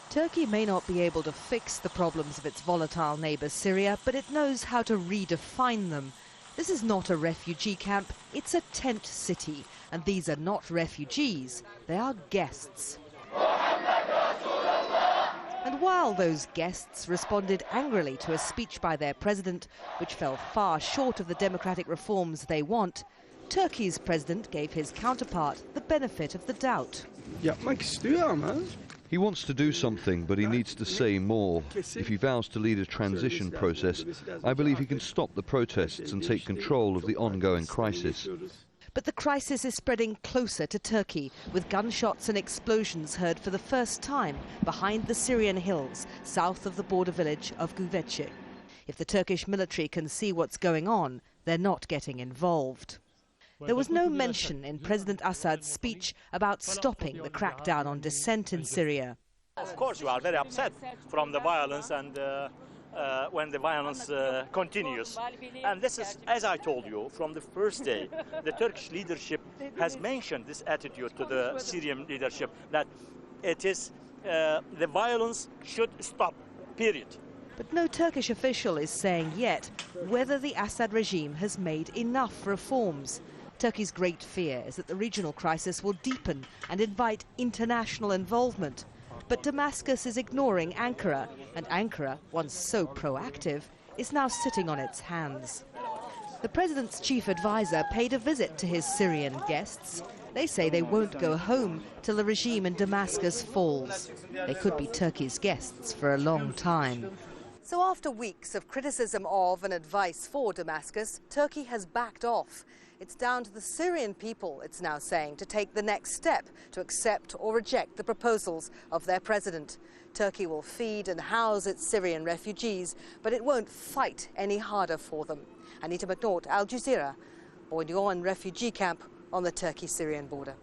Turkey may not be able to fix the problems of its volatile neighbour Syria, but it knows how to redefine them. This is not a refugee camp, it's a tent city. And these are not refugees, they are guests. And while those guests responded angrily to a speech by their president, which fell far short of the democratic reforms they want, Turkey's president gave his counterpart the benefit of the doubt. He wants to do something, but he needs to say more. If he vows to lead a transition process, I believe he can stop the protests and take control of the ongoing crisis. But the crisis is spreading closer to Turkey, with gunshots and explosions heard for the first time behind the Syrian hills, south of the border village of Güveçi. If the Turkish military can see what's going on, they're not getting involved. There was no mention in President Assad's speech about stopping the crackdown on dissent in Syria. Of course, you are very upset from the violence and when the violence continues. And this is, as I told you, from the first day, the Turkish leadership has mentioned this attitude to the Syrian leadership, that it is the violence should stop, period. But no Turkish official is saying yet whether the Assad regime has made enough reforms. Turkey's great fear is that the regional crisis will deepen and invite international involvement. But Damascus is ignoring Ankara, and Ankara, once so proactive, is now sitting on its hands. The president's chief advisor paid a visit to his Syrian guests. They say they won't go home till the regime in Damascus falls. They could be Turkey's guests for a long time. So after weeks of criticism of and advice for Damascus, Turkey has backed off. It's down to the Syrian people, it's now saying, to take the next step to accept or reject the proposals of their president. Turkey will feed and house its Syrian refugees, but it won't fight any harder for them. Anita McNaught, Al Jazeera, Boynuyogun refugee camp on the Turkey-Syrian border.